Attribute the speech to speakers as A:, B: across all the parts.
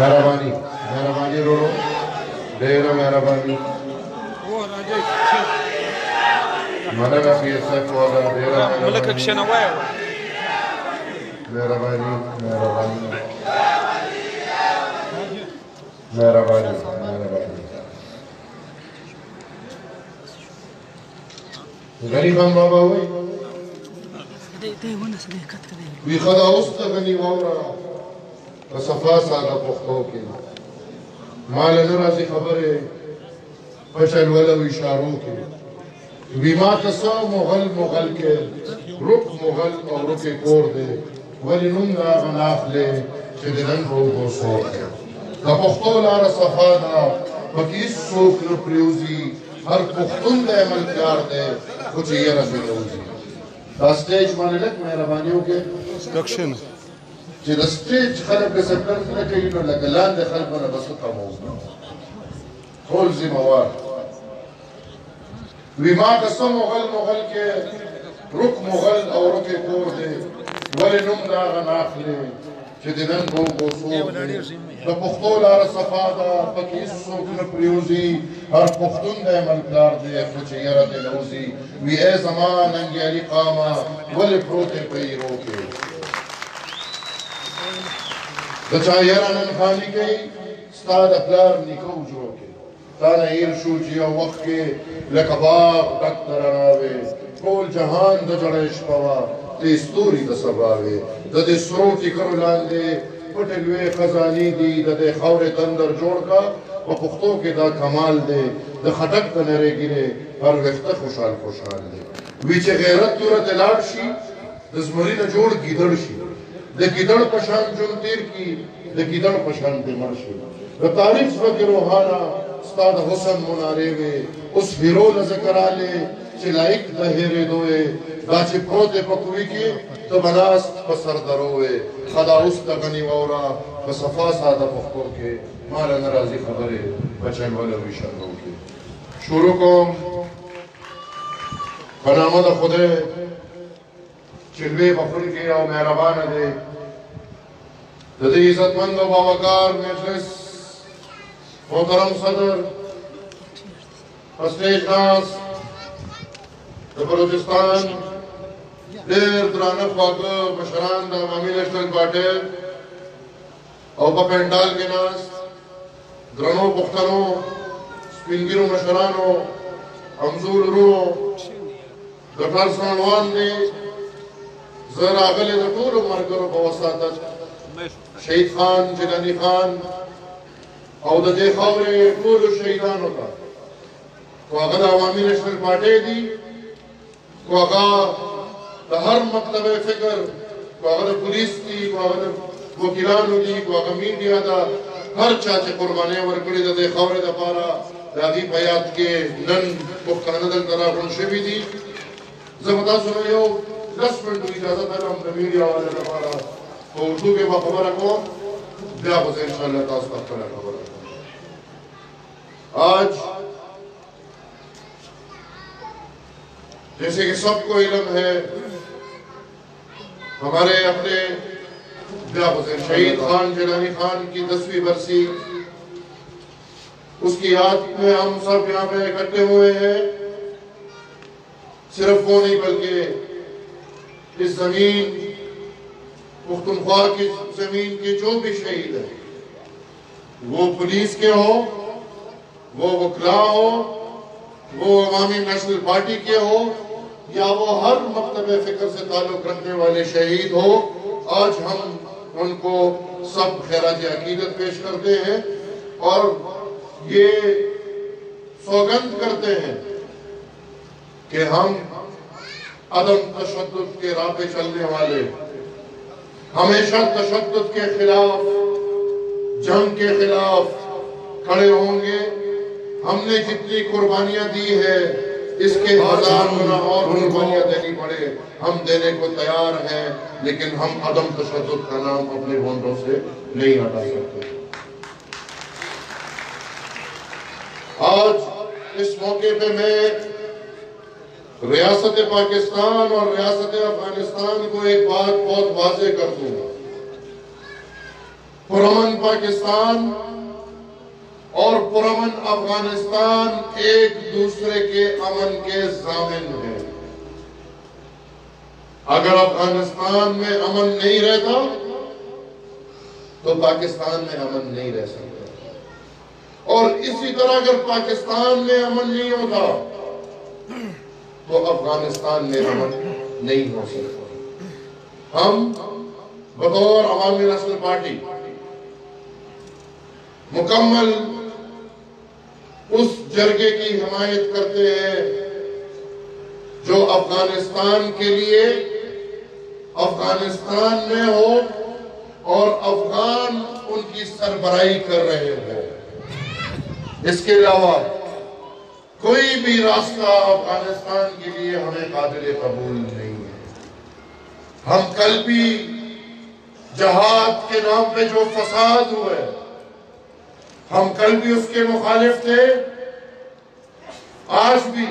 A: مہربانی مہربانی روڑو ڈیرہ مہربانی ملکہ پی ایس ایف والا ڈیرہ مہربانی مہربانی مہربانی مہربانی غنی خان بابا ہوئی وی خدا استا غنی وورا صفا سادہ پختو کے مال نرازی خبرے پچھل ولو اشاروں کے بیما تسا مغل کے رک مغل اور رک کور دے ولی نمگا غناف لے چدنن رو گو سوک ہے دا پختو لارا صفا دا بکیس سوک نپریوزی ہر پختن دے ملکار دے کچھ یہ رسی روزی دا سٹیج مانے لک مہربانیوں کے
B: دکشن
A: چې د سټیج خلک ډسپلن نه کوي نو لکه لاندې خلکو نه به څه کموو ټول ذمهوار وی ما قسم مغل کې رک مغل او رک کور دی ولې نوم د هغه نه اخلې چې د نن روغ و سوق دی د پښتو لاره صفا ده پکې هېڅوک نه پرېوځي هر پښتون دی ملکدار دی خو چې یره دې نه وځي وی ای زما ننګیالي قامه ولې پروت یې په ایرو کې دا چا یرانن خانی کئی ستا دا پلار نکو جو کے تانا ایر شو چیا وقت کے لکباق ڈک درناوے کول جہان دا جڑش پوا تی ستوری دا سباوے دا دے سروٹی کرو لاندے پٹلوے خزانی دی دا دے خور تندر جوڑ کا و پختوں کے دا کمال دے دا خٹک دا نرے گرے ہر وقت خوشحال خوشحال دے ویچے غیرت تورت لاڑ شی دا زمرین جوڑ گیدڑ شی دے گیدڑ پشان جن تیر کی دے گیدڑ پشان دے مرشی دا تاریخ فکر روحانا ستاد حسن منارے وے اس ہیرو نذکر آلے چلائک دا ہیرے دوئے دا چی پروتے پکوی کی تو بناست پسر دروئے خدا اس دا غنی وورا بصفا سادہ پختو کے مالا نرازی خبرے بچن والا ویشن رو کے شروع کو بنامد خودے چلوے بخل کے او مہربان دے ددی عزت مند و باوقار مجلس محترم صدر اسٹیج ناس بلوچستان دیر درانف واقع مشران دا مامی نیشنل پارٹی او پا پینڈال کے ناس درنو پختنو سپنگیرو مشرانو حمزول رو گٹار سنوان نے زر آگلے دا طول مرگرو بوساتت شہید خان جلانی خان او دا دے خورے طول شہیدان ہوتا تو آگا دا عوامی نیشنل پارٹی دی تو آگا دا ہر مطلب فکر تو آگا دا پولیس دی تو آگا دا وکیلانو دی تو آگا میڈیا دا ہر چاچے قربانے ورکڑی دا دے خورے دا پارا دا دی پیات کے نن پختانہ دل طرح خونشوی دی زبتا سنے یو 10 منٹ اجازت ہے ہم میڈیا والے ہمارا تو اردو کے باخبر رکھو بیا بسے انشاءاللہ تاثر کرنے خبر رکھو آج جیسے کہ سب کو علم ہے ہمارے اپنے بیا بسے شہید خان جلانی خان کی 10ویں برسی اس کی یاد میں ہم سب یہاں پہ اکٹھے ہوئے ہیں صرف وہ نہیں بلکہ اس زمین پختونخوا کی زمین کے جو بھی شہید ہیں وہ پولیس کے ہو وہ وکلا ہو وہ عوامی نیشنل پارٹی کے ہو یا وہ ہر مکتب فکر سے تعلق رکھنے والے شہید ہو آج ہم ان کو سب خیرات عقیدت پیش کرتے ہیں اور یہ سوگند کرتے ہیں کہ ہم عدم تشدد کے راہ پہ چلنے والے ہمیشہ تشدد کے خلاف جنگ کے خلاف کھڑے ہوں گے. ہم نے جتنی قربانیاں دی ہے اس کے 1000 گنا اور قربانیاں دینی پڑے ہم دینے کو تیار ہیں، لیکن ہم عدم تشدد کا نام اپنے ہونٹوں سے نہیں ہٹا سکتے. آج اس موقع پہ میں ریاست پاکستان اور ریاست افغانستان کو ایک بات بہت واضح کر دوں گا. پرامن پاکستان اور پرامن افغانستان ایک دوسرے کے امن کے ضامن ہیں. اگر افغانستان میں امن نہیں رہتا تو پاکستان میں امن نہیں رہ سکتا، اور اسی طرح اگر پاکستان میں امن نہیں ہوتا تو افغانستان میں امن نہیں ہو سکتا. ہم بطور عوامی نسل پارٹی مکمل اس جرگے کی حمایت کرتے ہیں جو افغانستان کے لیے افغانستان میں ہو اور افغان ان کی سربراہی کر رہے ہیں. اس کے علاوہ کوئی بھی راستہ افغانستان کے لیے ہمیں قابل قبول نہیں ہے. ہم کل بھی جہاد کے نام پہ جو فساد ہوئے ہم کل بھی اس کے مخالف تھے. آج بھی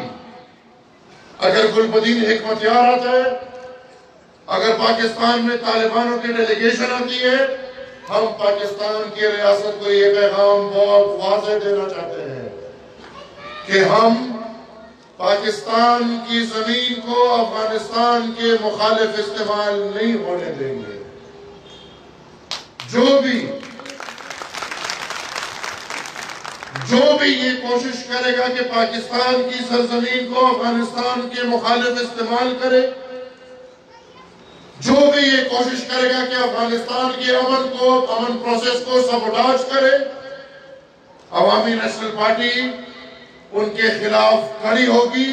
A: اگر گلبدین حکمتیار آتا ہے، اگر پاکستان میں طالبانوں کی ڈیلیگیشن آتی ہے، ہم پاکستان کی ریاست کو یہ پیغام بہت واضح دینا چاہتے ہیں کہ ہم پاکستان کی زمین کو افغانستان کے مخالف استعمال نہیں ہونے دیں گے. جو بھی یہ کوشش کرے گا کہ پاکستان کی سرزمین کو افغانستان کے مخالف استعمال کرے، جو بھی یہ کوشش کرے گا کہ افغانستان کے امن پروسیس کو سبوٹاج کرے، عوامی نیشنل پارٹی ان کے خلاف کھڑی ہوگی.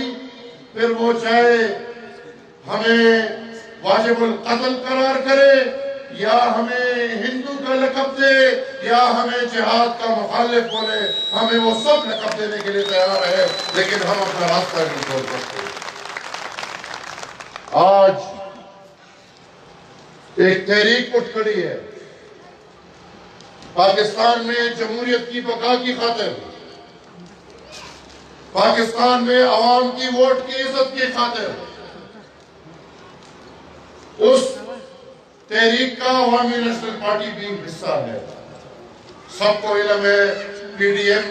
A: پھر وہ چاہے ہمیں واجب القتل قرار کرے یا ہمیں ہندو کا لقب دے یا ہمیں جہاد کا مخالف بولے، ہمیں وہ سب لقب دینے کے لیے تیار ہے، لیکن ہم اپنا راستہ نہیں چھوڑ سکتے. آج ایک تحریک اٹھ کھڑی ہے پاکستان میں جمہوریت کی بقا کی خاطر، پاکستان میں عوام کی ووٹ کی عزت کی خاطر. اس تحریک کا عوامی نیشنل پارٹی بھی حصہ ہے. سب کو علم ہے پی ڈی ایم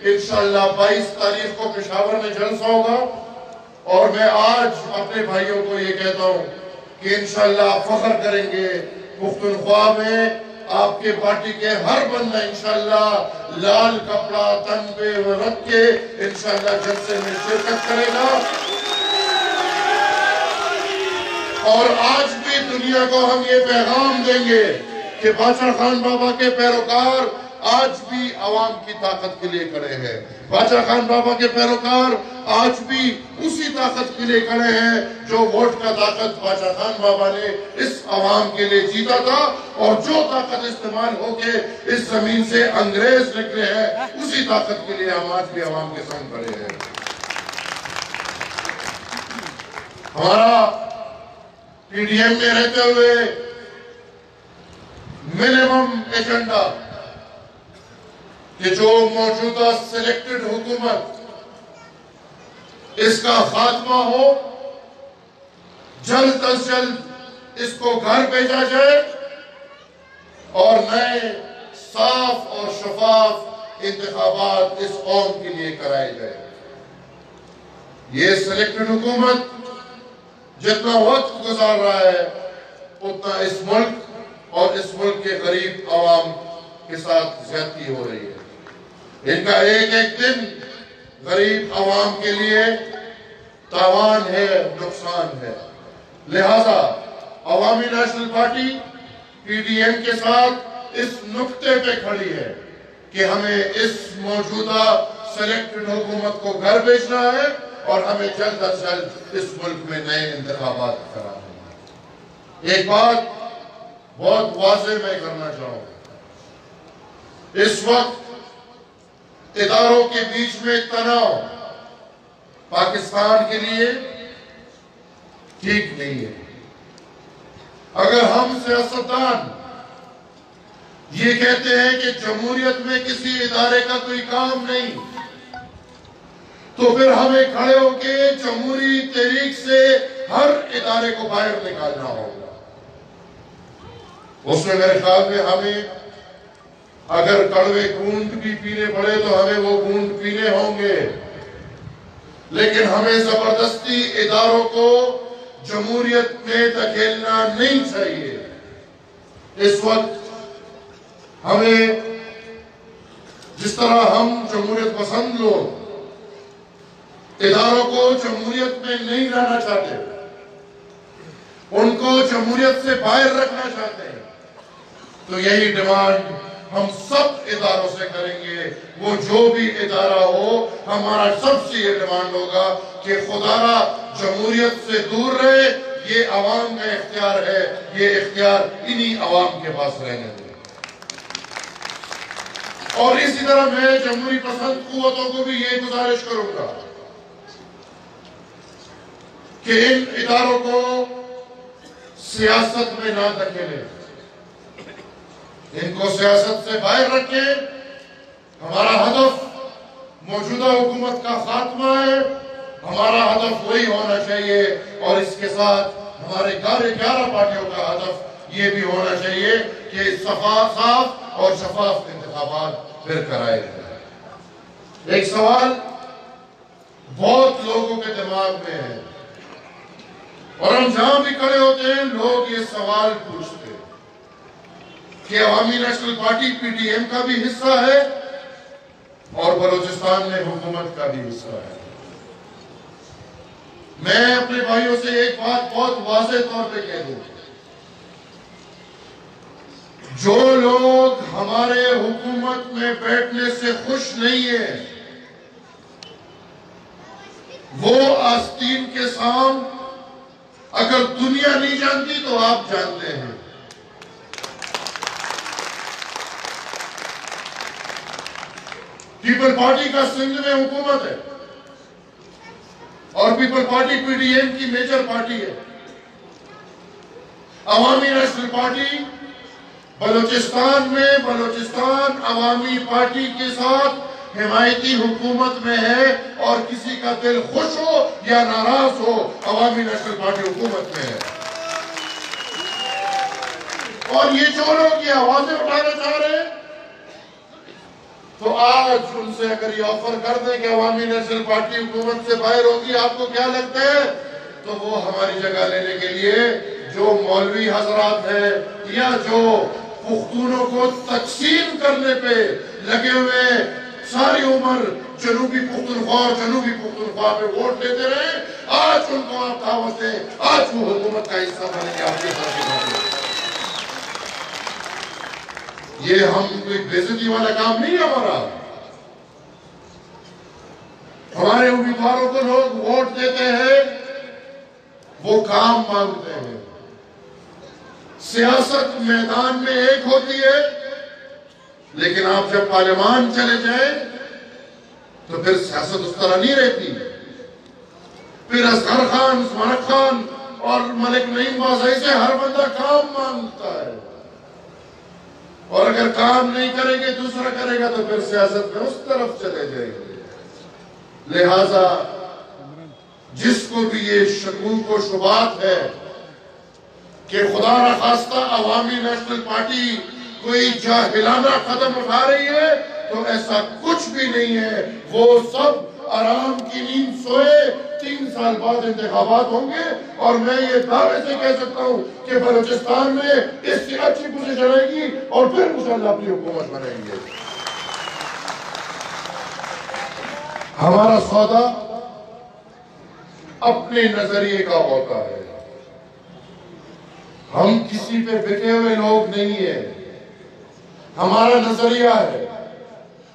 A: انشاءاللہ 22 تاریخ کو پشاور میں جلسہ ہوگا، اور میں آج اپنے بھائیوں کو یہ کہتا ہوں کہ انشاءاللہ آپ فخر کریں گے. پختونخوا میں آپ کے پارٹی کے ہر بندہ انشاءاللہ لال کپڑا تن پہ رکھ کے انشاءاللہ جلسے میں شرکت کرے گا. اور آج بھی دنیا کو ہم یہ پیغام دیں گے کہ باچا خان بابا کے پیروکار آج بھی عوام کی طاقت کے لیے کھڑے ہیں. باچا خان بابا کے پیروکار آج بھی اسی طاقت کے لیے کھڑے ہیں جو ووٹ کا طاقت باچا خان بابا نے اس عوام کے لیے جیتا تھا، اور جو طاقت استعمال ہو کے اس زمین سے انگریز نکلے ہیں اسی طاقت کے لیے ہم آج بھی عوام کے سنگ کھڑے ہیں. ہمارا پی ڈی ایم میں رہتے ہوئے منیمم ایجنڈا کہ جو موجودہ سلیکٹڈ حکومت اس کا خاتمہ ہو، جلد از جلد اس کو گھر بھیجا جائے اور نئے صاف اور شفاف انتخابات اس قوم کے لیے کرائے جائے. یہ سلیکٹڈ حکومت جتنا وقت گزار رہا ہے اتنا اس ملک اور اس ملک کے غریب عوام کے ساتھ زیادتی ہو رہی ہے. ان کا ایک ایک دن غریب عوام کے لیے تاوان ہے، نقصان ہے. لہذا عوامی نیشنل پارٹی پی ڈی ایم کے ساتھ اس نقطے پہ کھڑی ہے کہ ہمیں اس موجودہ سلیکٹڈ حکومت کو گھر بھیجنا ہے اور ہمیں جلد از جلد اس ملک میں نئے انتخابات کرانے ہیں. ایک بات بہت واضح میں کرنا چاہوں گا، اس وقت اداروں کے بیچ میں تناؤ پاکستان کے لیے ٹھیک نہیں ہے۔ اگر ہم سیاستدان یہ کہتے ہیں کہ جمہوریت میں کسی ادارے کا کوئی کام نہیں، تو پھر ہمیں کھڑے ہو کے جمہوری تحریک سے ہر ادارے کو باہر نکالنا ہوگا۔ اس میں میرے خیال میں ہمیں اگر کڑوے گھونٹ بھی پینے پڑے تو ہمیں وہ گھونٹ پینے ہوں گے، لیکن ہمیں زبردستی اداروں کو جمہوریت میں دھکیلنا نہیں چاہیے۔ اس وقت ہمیں جس طرح ہم جمہوریت پسند لوگ اداروں کو جمہوریت میں نہیں لانا چاہتے، ان کو جمہوریت سے باہر رکھنا چاہتے ہیں، تو یہی ڈیمانڈ ہم سب اداروں سے کریں گے۔ وہ جو بھی ادارہ ہو، ہمارا سب سے یہ ڈیمانڈ ہوگا کہ خدا را جمہوریت سے دور رہے۔ یہ عوام کا اختیار ہے، یہ اختیار انہی عوام کے پاس رہنے دیں۔ اور اسی طرح میں جمہوری پسند قوتوں کو بھی یہ گزارش کروں گا کہ ان اداروں کو سیاست میں نہ دھکیلیں، ان کو سیاست سے باہر رکھیں۔ ہمارا ہدف موجودہ حکومت کا خاتمہ ہے، ہمارا ہدف وہی ہونا چاہیے، اور اس کے ساتھ ہمارے 11 پارٹیوں کا ہدف یہ بھی ہونا چاہیے کہ صاف اور شفاف انتخابات پھر کرائے جائیں۔ ایک سوال بہت لوگوں کے دماغ میں ہے، اور ہم جہاں بھی کھڑے ہوتے ہیں لوگ یہ سوال پوچھتے ہیں کہ عوامی نیشنل پارٹی پی ٹی ایم کا بھی حصہ ہے اور بلوچستان میں حکومت کا بھی حصہ ہے۔ میں اپنے بھائیوں سے ایک بات بہت واضح طور پہ کہہ دوں، جو لوگ ہمارے حکومت میں بیٹھنے سے خوش نہیں ہیں، وہ آستین کے سام اگر دنیا نہیں جانتی تو آپ جانتے ہیں۔ پیپل پارٹی کا سندھ میں حکومت ہے، اور پیپل پارٹی پی ڈی ایم کی میجر پارٹی ہے۔ عوامی نیشنل پارٹی بلوچستان میں بلوچستان عوامی پارٹی کے ساتھ حمایتی حکومت میں ہے، اور کسی کا دل خوش ہو یا ناراض ہو، عوامی نیشنل پارٹی حکومت میں ہے۔ اور یہ جو لوگ یہ آوازیں اٹھانا چاہ رہے ہیں، تو آج ان سے اگر یہ آفر کر دیں کہ عوامی نیشنل پارٹی حکومت سے باہر ہوگی، آپ کو کیا لگتا ہے؟ تو وہ ہماری جگہ لینے کے لیے جو مولوی حضرات ہیں یا جو پختونوں کو تقسیم کرنے پہ لگے ہوئے ساری عمر جنوبی پختونخوا اور جنوبی پختونخوا پہ ووٹ دیتے رہے، آج ان کو آپ دعوت دیں، آج وہ حکومت کا حصہ بنے گے آپ کے ساتھ۔ یہ ہم کوئی بےعزتی والا کام نہیں ہے ہمارا۔ ہمارے امیدواروں کو لوگ ووٹ دیتے ہیں، وہ کام مانگتے ہیں۔ سیاست میدان میں ایک ہوتی ہے، لیکن آپ جب پارلیمان چلے جائیں تو پھر سیاست اس طرح نہیں رہتی۔ پھر اصغر خان، عثمان خان اور ملک نعیم بازائی سے ہر بندہ کام مانگتا ہے، اور اگر کام نہیں کریں گے دوسرا کرے گا تو پھر سیاست میں اس طرف چلے جائیں گے۔ لہٰذا جس کو بھی یہ شکوک و شبہات ہے کہ خدا نخواستہ عوامی نیشنل پارٹی کوئی جاہلانہ قدم اٹھا رہی ہے، تو ایسا کچھ بھی نہیں ہے۔ وہ سب آرام کی نیند سوئے، 3 سال بعد انتخابات ہوں گے، اور میں یہ دعوے سے کہہ سکتا ہوں کہ بلوچستان میں اس سے اچھی پوزیشن آئے گی، اور پھر انشاءاللہ اپنی حکومت بنائیں گے۔ ہمارا سودا اپنے نظریے کا ہوتا ہے، ہم کسی پہ بکے ہوئے لوگ نہیں ہیں۔ ہمارا نظریہ ہے،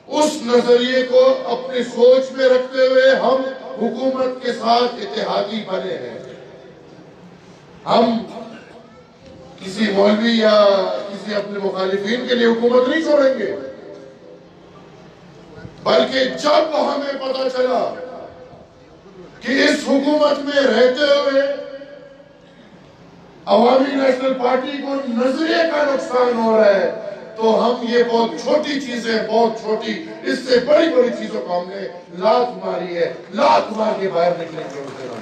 A: اس نظریے کو اپنی سوچ میں رکھتے ہوئے ہم حکومت کے ساتھ اتحادی بنے ہیں۔ ہم کسی مولوی یا کسی اپنے مخالفین کے لیے حکومت نہیں چھوڑیں گے، بلکہ جب ہمیں پتہ چلا کہ اس حکومت میں رہتے ہوئے عوامی نیشنل پارٹی کو نظریے کا نقصان ہو رہا ہے تو ہم یہ بہت چھوٹی چیزیں بہت چھوٹی اس سے بڑی بڑی چیزوں کو ہم نے لات ماری ہے، لات مار کے باہر نکلیں گے اسے ہم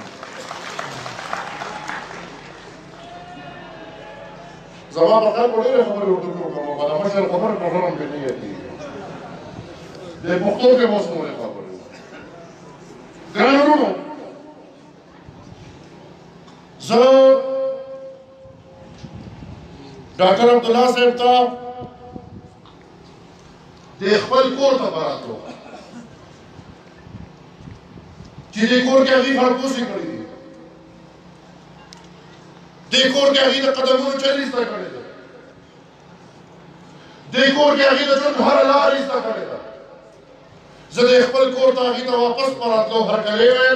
A: زمان بخیر پڑے رہے خبر اردو کو کرو بنا مشہر خبر پروگرام پہ نہیں آتی یہ پختوں کے موسم ہونے خبر گرانوں ڈاکٹر عبداللہ صاحب تا دیکھبل کور تا باراتو چیزی کور کے اگی خرپوسی کری دی دیکھور کے اگی تا قدمون چلیس تا کھڑے دا دیکھور کے اگی تا چند ہر لاریس تا کھڑے دا زد دیکھبل کور تا اگی تا واپس باراتو ہر کلے میں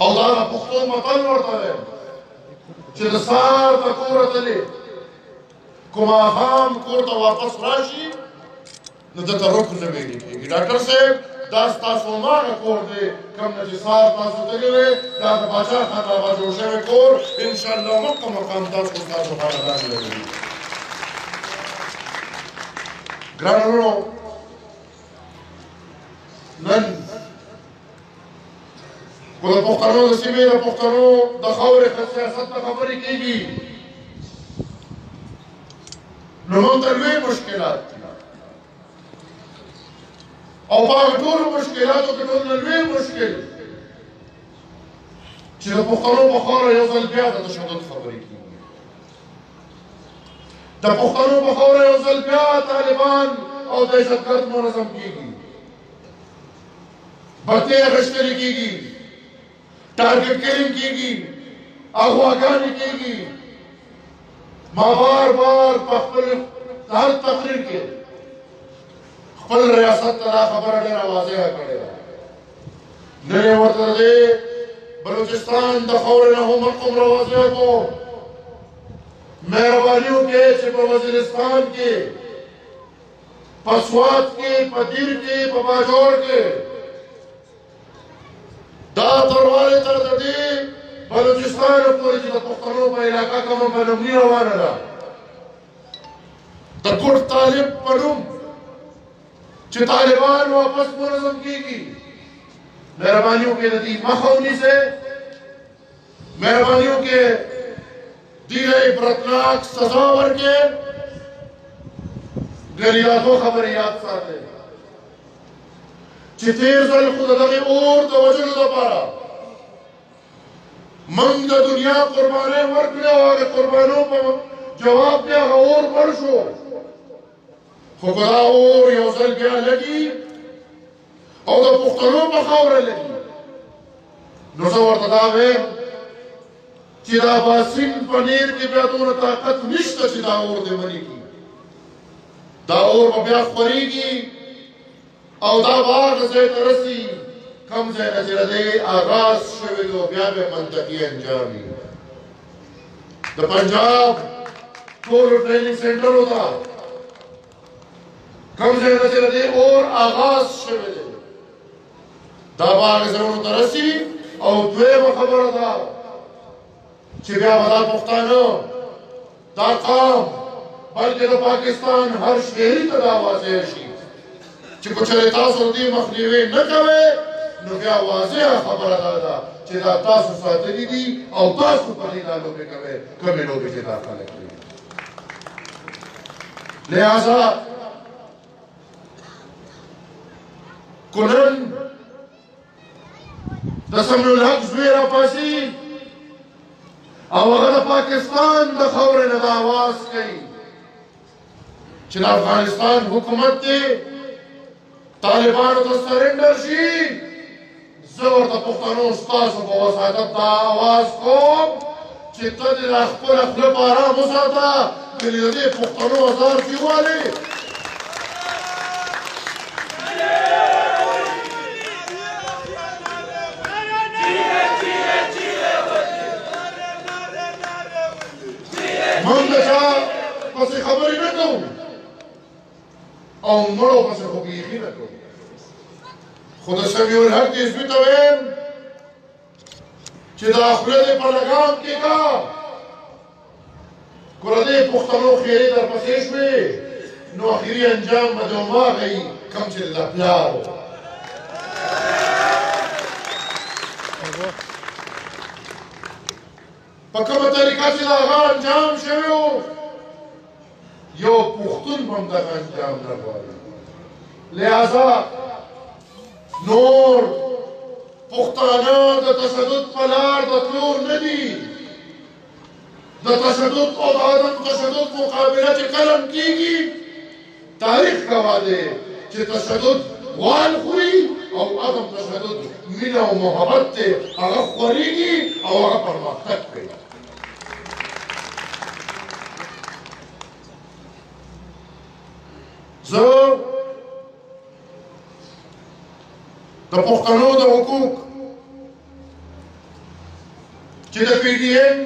A: اولا پختو مطل ورطا ہے چیز سار تا کورت لے کما خام کورتا واپس راشی ندتا رکھ نویگی کی ڈاکٹر صاحب داستا سوما کا کور دے کم نجی سار تاسو تلوے داتا باچا خاتا باجوشے میں کور انشاءاللہ مکہ مقام تاس کو تاسو خانا دانی لگی گرانو نن کو دا پختانو دا سیمی دا پختانو دا خور سیاست دا خبری کی گی نمون تلوی مشکلات تھی او باغ دور مشکلاتو کتون نلوی مشکل چی دا پختانو بخورا یوزل بیا دا تشدد خبری کی گی دا پختانو بخورا یوزل بیا طالبان او دہشت گرد منظم کی گی بطے غشتری کی گی ٹارگٹ کلنگ کی گی اغواگانی کی گی ماں بار بار ہر تقریر کے خپل ریاست تلا خبر ڈیرا واضح کرے گا نئے وطن دے بلوچستان دا خور نہو مرقم روازہ کو مہربانیوں کے چپا وزیرستان کے پسوات کے پدیر کے پباجوڑ کے دا دروالے تر دے بلوچستان پوری جتا پختنوں پا علاقہ کا ممنمی روانا دا دا گھٹ طالب پڑھوں چھ طالبان واپس منظم کی گی مہربانیوں کے ندی مخونی سے مہربانیوں کے دیرے عبرتناک سزاور کے گریاتوں خبریات ساتھے چھ تیر زل خود لگے اور توجہ دا پارا منگ دا دنیا قربانے ورکنے والے قربانوں پر جواب دیا اور برشو خدا اور یوزل بیا لگی اور دا پختنوں پر خور لگی نصور تداوے چیدہ باسن پنیر کی بیاتون طاقت نشتا چیدہ اور دے منی کی دا اور بیا خوری کی او دا باغ زیت رسی کم سے نجر دے آغاز شویدو بیا بے منطقی انجامی دا پنجاب کولو ٹریننگ سینٹر ہوتا کم سے نجر دے اور آغاز شویدو دا باغ زیونو ترسی او دوے مخبر دا چی بیا بدا پختانو دا قام بلکہ دا پاکستان ہر شہری تا دا واضح شی چی کچھ تاسو دی مخلیوے نکوے نو بیا واضح خبر دادا چی دا تاسو ساتلی دی او تاسو پلی دالو بے کوے کمی لوگی چی دا خالق لی لہذا کنن دسمن الحق زویرہ پاسی او اگر پاکستان دا خور ندا آواز کئی چنا افغانستان حکومت دے طالبانو دا سرنڈر شی زور دا پختانو استاسو با وسادت دا آواز کو چیتا دی دا اخپل اخلپ آرام اساتا کلی دا دی پختانو ازار کیوالی من دچا پسی خبری نکو او مړو پسې خو بیخي نه کوو خو د سمیع الحق حزبي ته ویم چې دا خوله دې په لګام کېږه که د دې پښتنو خیرې در پسې شوې نو اخري انجام به د هماغه وي کوم چې د پلار و په کومه طریقه چې د هغه انجام شوی و یو پښتون به هم دغه انجام نه غواړي لہذا نور پښتانه د تشدد په لار د تلو نه دي د تشدد او د عدم تشدد مقابله چې کله هم کېږي تاریخ گواه دی چې تشدد غوال خوري او عدم تشدد مینه او محبت دی هغه خورېږي او هغه پرمختګ کوي زه د پښتنو د حقوق چې د پی ډي ایم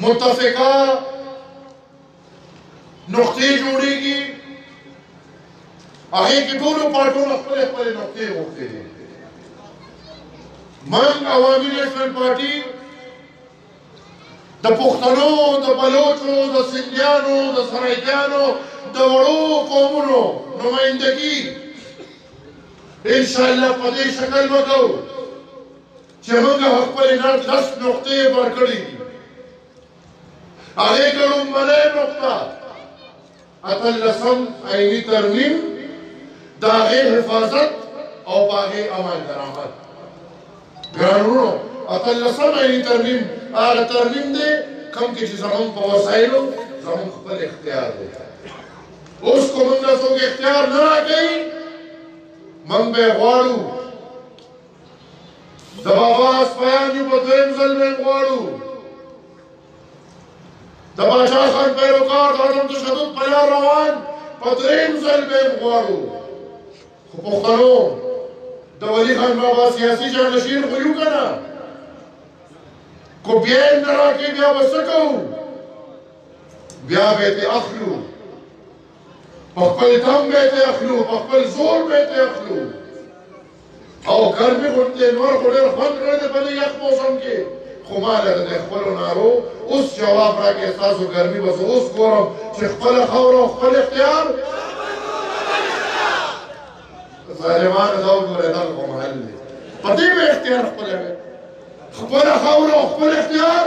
A: متفقه نقطې جوړېږي هغې کې ټولو پارټونو خپلې خپلې نقطې غوښتې دي موږ عوامي نیشنل پارټي د پښتنو د بلوچو د سندیانو د سرایکیانو د وړو قومونو نمایندګي انشاءالله په دې شکل وکړو چې موږ خپلې 10 نقطې ورکړې دي هغې کې لومړۍ نقطه اتلسم عیني ترمیم د هغې حفاظت او په هغې عمل درآمد ګرانو اتلسم عیني ترمیم هغه ترمیم دی کوم کې چې زموږ په وسایلو زموږ خپل اختیار دی اوس که موږ له څوک اختیار نه راکوي موږ به یې غواړو د بابا سپیان یو په دویم ځل به یې غواړو د باچا خان پیروکار د عدم تشدد په لار روان په دریم ځل به یې غواړو خو پښتنو د ولي خان بابا سیاسي جانشین خو یو که نه که بیا یې نه راکوي بیا به څه کوو بیا به یې اخلو په خپل دم به یې اخلو په خپل زور به یې اخلو او ګرمي غوندې لمر خو ډېر خوند کړی دی په دې یخ موسم کې خو ما له د خپلو نارو اوس جواب راکړې ستاسو ګرمي به زه اوس ګورم چې خپله خاوره او خپل اختیار ظالمانو دا وګورئ دغه خو محل دی په دې به اختیار خپله خپله خاوره او خپل اختیار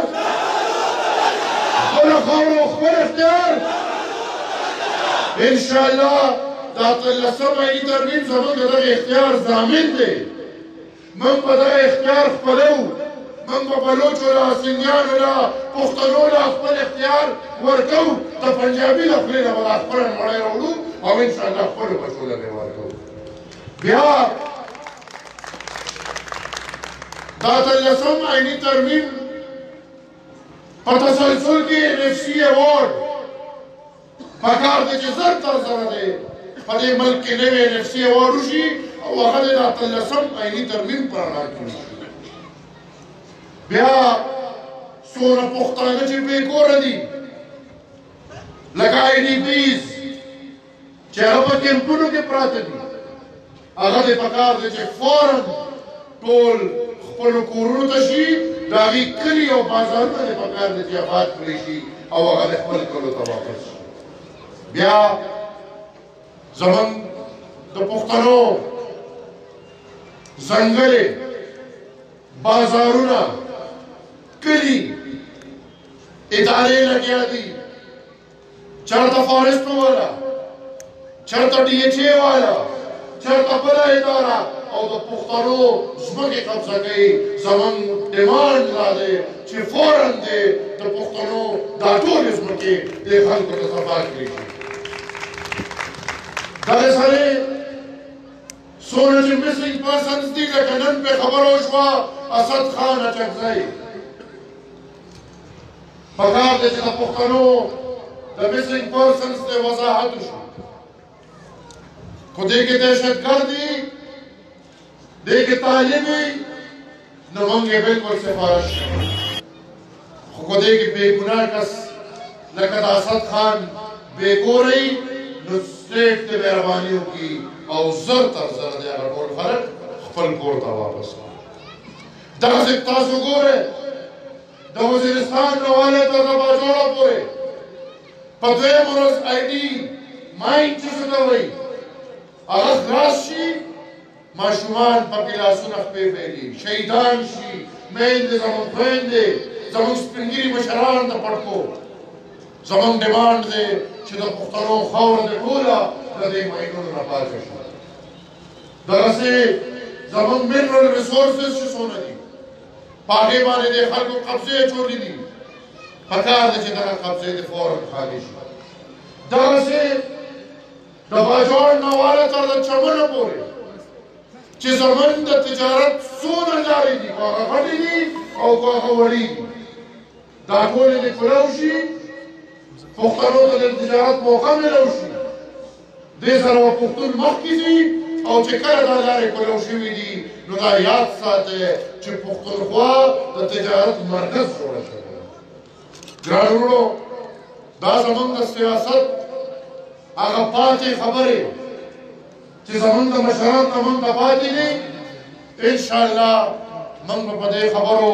A: خپله خاوره او خپل اختیار انشاءالله دا اتلسم عیني ترمیم زموږ د دغه اختیار ضامن دی موږ به دغه اختیار خپلوو موږ به بلوچو له سندیانو له پښتنو له خپل اختیار ورکوو د پنجابي له خولې نه به دا خپله نړۍ راوړو او انشاءالله خپلو بچو له به یې ورکوو بیا دا اتلسم عیني ترمیم په تسلسل کې NFC ایوارډ پکار دی چې زر تر زره دی په دې ملک کې نوی NFC ایوارډ وشي او هغه د اتلسم عیني ترمیم په رڼا کې وشي بیا څومره پښتانه چې بې کوره دي لکه IDPs چې هغه په کیمپونو کې پراته دي هغه دې پکار دی چې فوراً ټول خپلو کورونو ته شي د هغې کلي او بازارونه دې پکار دی چې آباد کړی شي او هغه د خپل کلو ته واپس شي بیا زموږ د پښتنو ځنګلې بازارونه کلي ادارې لګیا دي چېرته فارسټو والا چېرته DHA والا چېرته بله اداره او د پښتنو ځمکې قبضه کوي زموږ ډیمانډ دا دی چې فوراً دی د پښتنو دا ټولې ځمکې دې خلکو ته صفا کړي شي دغه سره څومره چې مسینګ پرسنز دي لکه نن پې خبره وشوه اسد خان اچکزی پکار دی چې د پښتنو د مسینګ پرسنز ته وضاحت وشي خو دې کې دهشتګرد دي دې کې طالب وي نو موږ یې بلکل سفارش خو دې کې بې ګناه کس لکه د اسد خان بې ګورئ نو سٹیٹ تے مہربانیوں کی او زر تر زر دے اگر ٹول خلق خپل کور تا واپس دغه سے تاسو ګوره د وزیرستان نواله ته د باجوړه پورې په دویم ورځ آی ډي ماین چې څه ته وایي هغه خلاص شي ماشومان پکې لاسونه خپې پهلي شهیدان شي میندې زموږ خویندې زموږ سپین ږیري مشران د پړکو زموږ ډیمانډ دی چې د پښتنو خاوره دې ټوله د دې ماینونو نه پاکه شي دغسې زموږ منرل ریسورسز چې څونه دي په هغې باندې د خلکو قبضې جوړې دي پکار دی چې دغه قبضې د فوراً خالي شي دغسې د باجوړ نواله تر د چمنه پورې چې زموږ د تجارت څونه لارې دي که هغه غټې دي او که هغه وړې دي دا ټولې دې کړو شي پښتنو ته د تجارت موقع میلو شي دې سره به پښتون مخکې ځي او چې کله دا لارې کړو شوي دي نو دا یاد ساتئ چې پښتونخوا د تجارت مرکز جوړه شوې ده ګران وروڼو دا زموږ د سیاست هغه پاتې خبرې چې زموږ د مشران نه موږ ته پاتې دي انشاءالله موږ به په دې خبرو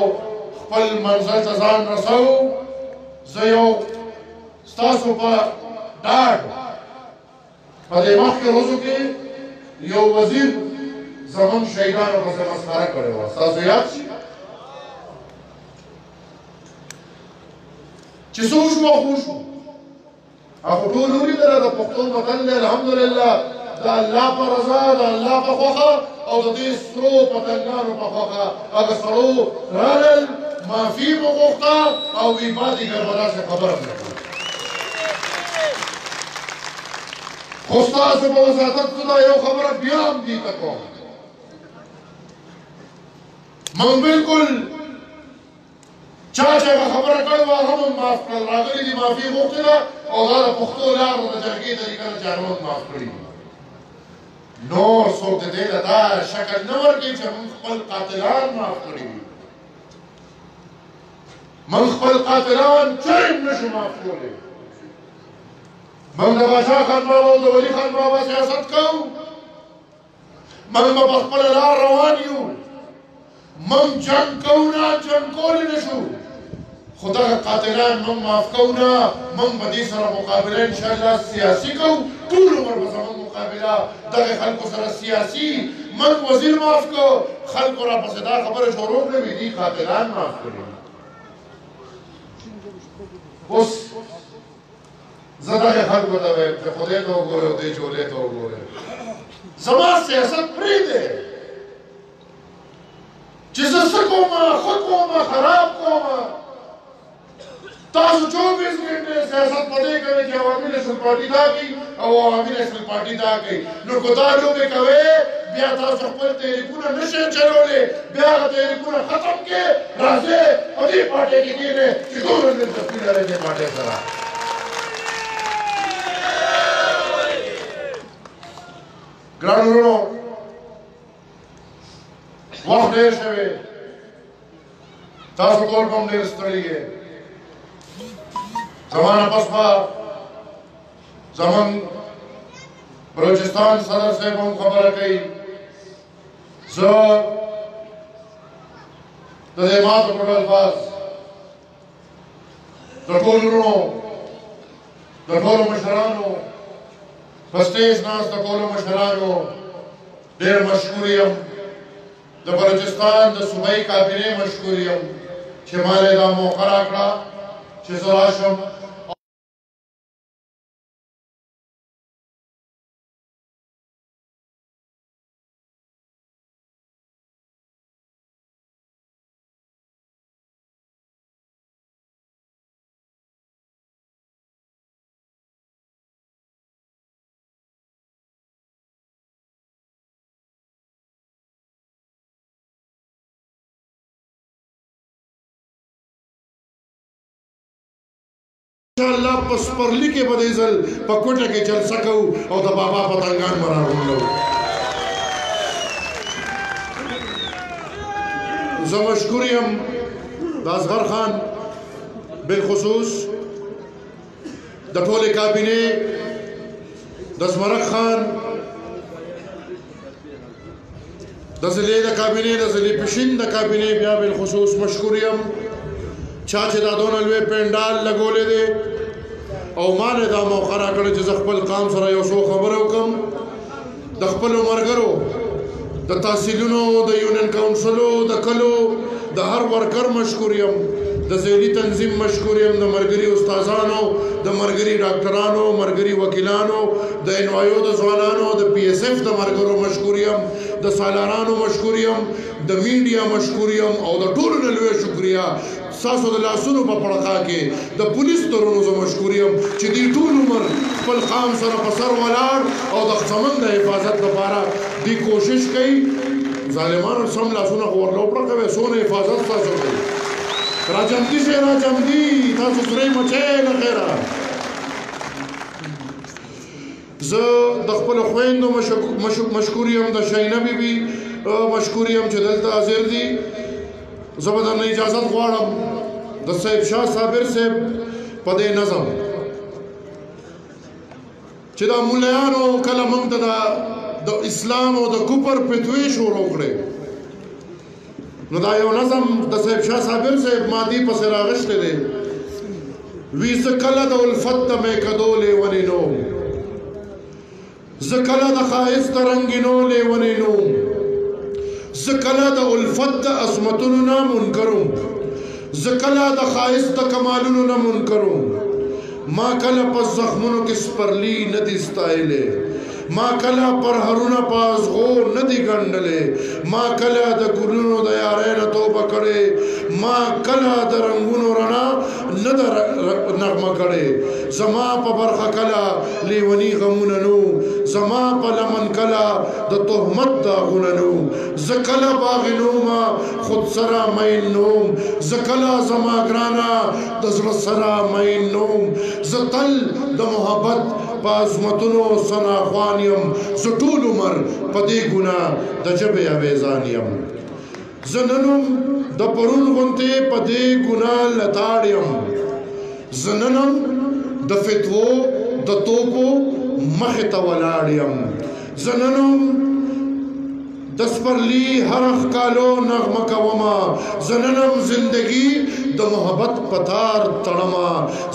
A: خپل منزل ته ځان رسوو زه یو ستاسو په ډاډ په دې مخکې ورځو کې یو وزیر زموږ شهیدانو پسې مسخره کړې وه ستاسو یاد شي چې څه وشو او خو شو هغه ټول ولیدله د پښتو متل دی الحمدلله د الله په رضا د الله په خوښه او د دې سرو پتنګانو په خوښه هغه سړو رالل معافي مو غوښته او وی بعدې ګر به داسې خبره نه کوي خو ستاسو په وساطت زه دا یو خبره بیا هم دې ته کوم موږ بلکل چا چې هغه خبره کړې وه هغه هم معاف کړل راغلي دي معافي غوښتې ده او دا د پښتو لاره د جرګې طریقه ده چې هغه هم معاف کړي دي نور څوک د دې ته دا شکل نه ورکوي چې موږ خپل قاتلان معاف کړي دي موږ خپل قاتلان چرېم نشو معاف کولی موږ د باچا خان بابا او د ولي خان بابا سیاست کوو موږ به په خپله لار روان یو موږ جنګ کوو نه جنګ کولی نه شو خو دغه قاتلان موږ معاف کوو نه موږ به دې سره مقابله انشاءالله سیاسي کوو ټول عمر به زموږ مقابله دغه خلکو سره سیاسي موږ وزیر معاف کړو خلکو راپسې دا خبره شروع کړې وي دي قاتلان معاف کړي اوس زه دغه خلکو ته وایم چې خدای ته وګورئ او دې جولې ته وګورئ زما سیاست پرېږدئ چې زه څه کومه ښه کومه خراب کومه تاسو 24 ګنټې سیاست په دې کوئ چې عوامي نیشنل پارټي دا کوي او عوامي نیشنل پارټي دا کوي نو که دا لوبې کوئ بیا تاسو خپل تحریکونه نشئ چلولی بیا هغه تحریکونه ختم کړئ راځئ په دې پارټۍ کې کښېنئ چې دومره دلچسپي لرئ دې پارټۍ سره ګران وروڼو وخت ډېر شوی تاسو ټول به هم ډېر ستړي یې زما نه پس به زموږ بلوچستان صدر صاحب هم خبره کوي زه د دې ماتو پټ الفاظ د ټولو وروڼو د ټولو مشرانو په سټیج ناست د ټولو مشرانو ډېر مشکور یم د بلوچستان د صوبایي کابینې مشکور یم چې ما له دا موقع راکړه چې زه راشم انشاءالله په سپرلي کې به دې ځل په کوټه کې جلسه کوو او د بابا پتنګان به راغونډوو زه مشکور یم د اصغر خان بالخصوص د ټولې کابینې د زمرک خان د ضلع د کابینې د ضلع پشین د کابینې بیا بالخصوص مشکور یم چا چې دا دونه لوی پنډال لګولی دی او ما نه دا موقع راکړې چې زه خپل قام سره یو څو خبرې وکړم د خپلو ملګرو د تحصیلونو د یونین کاونسلو د کلو د هر ورکر مشکور یم د ذیلی تنظیم مشکور یم د ملګري استادانو د ملګري ډاکټرانو ملګري وکیلانو د انوایو د ځوانانو د پی ایس ایف د ملګرو مشکور یم د سالارانو مشکور یم د میډیا مشکور یم او د ټولو نه لویه شکریه ستاسو د لاسونو په پړقا کې د پولیس ترونو زه مشکور یم چې دوی ټول عمر خپل قام سره په سر ولاړ او د چمن د حفاظت لپاره دوی کوشش کوي ظالمانو سم لاسونه خو ورله وپړه کوي څونه حفاظت تاسو کوي راجمدي شي راجمدي تاسو سره مچې نه خیره زه د خپل خویندو مشکور یم د شاینه بیبي مشکور یم چې دلته حاضر دي زه به درنه اجازت غواړم د صاحب شاه صابر صاحب په دې نظم چې دا مولیانو کله موږ ته د اسلام او د کفر فتوی شروع کړې نو دا یو نظم د صاحب شاه صابر صاحب مادي پسې راغشتی دی وی زه کله د الفت د میکدو لیونی نوم زه کله د ښایست د رنګینو لیونی نوم زه کله د الفت د عظمتونو نه منکروم زه کله د ښایست د کمالونو نه منکروم ما کله په زخمونو کې سپرلی نه دي ستایلی ما کله پر هرونه پازغو نه دي ګنډلې ما کله د ګلونو د یارۍ نه توبه کړې ما کله د رنګونو رڼا نه ده نغمه کړې زما په برخه کله لیوني غمونه نو زما په لمن کله د تهمت داغونه نو زه کله باغي نومه خود سره مین نوم زه کله زما ګرانه د زړه سره مین نوم زه تل د محبت په عظمتونو ثناخوان یم زه ټول عمر په دې ګناه د ژبې اویزان یم زه نن هم د پرون غوندې په دې ګناه لتاړ یم زه نن هم د فتوو د توپو مخې ته ولاړ یم زه نن هم د سپرلی هر ښکالو نغمه کومه زه نن هم زندګي د محبت په تار تړمه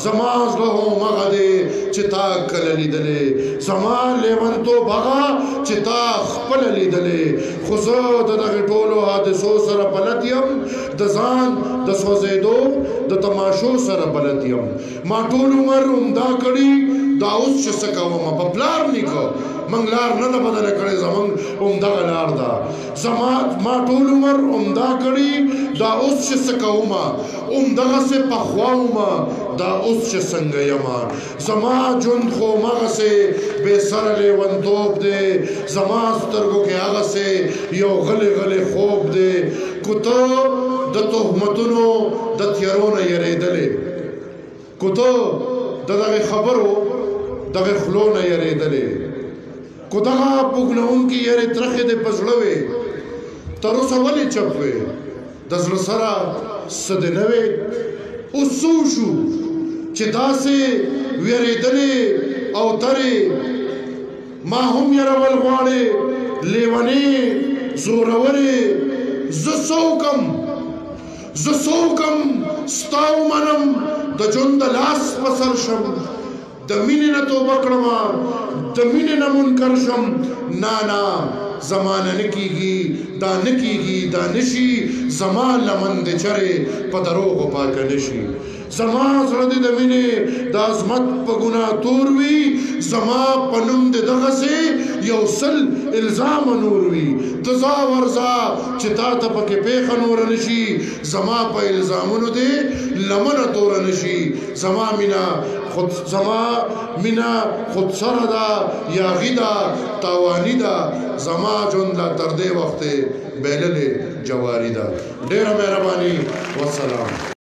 A: زما زړه همغه دی چې تا کله لیدلې زما لیونتوب هغه چې تا خپله لیدلې خو زه د دغې ټولو حادثو سره بلد یم د ځان د سوځېدو د تماشو سره بلد یم ما ټول عمر عمدا کړي دا اوس چې څه کومه په پلار نیکه موږ لار نه ده بدله کړې زموږ همدغه لار ده ما ټول عمر عمدا کړي دا اوس چې څه کومه همدغسې پخوا ومه دا اوس چې څنګه یمه زما ژوند خو همغسې بې سره لیونتوب دی زما سترګو کې هغسې یو غلی غلی خوب دی کو ته د تهمتونو د تیارو نه یریدلې کو ته د دغې خبرو دغې خولو نه یریدلې کو دغه پوګنونکي یارې ترخې دې په زړه وې تر اوسه ولې چپ وې د زړه سره څه دې نه وې اوس څه وشو چې داسې وېرېدلې او ترې ما هم یرول غواړې لیونې زورورې زه څه وکم ستا ومنم د ژوند د لاس په سر شم د مینې نه توبه کړمه د مینې نه منکر شم نه زمانه نه کیږي دا نه کیږي دا نشي زما لمن د چرې په دروغو پاکه نشي زما زړه دې د مینې د عظمت په ګناه تور وي زما په نوم دې دغسې یو سل الزام نور وي ته ځه ورځه چې تا ته پکې پېښه نوره نشي زما په الزامونو دې لمنه توره نشي زما مینه خود سره ده یاغي ده تاواني ده زما ژوند لا تر دې وخته بهللې جواري ده ډېره مهرباني والسلام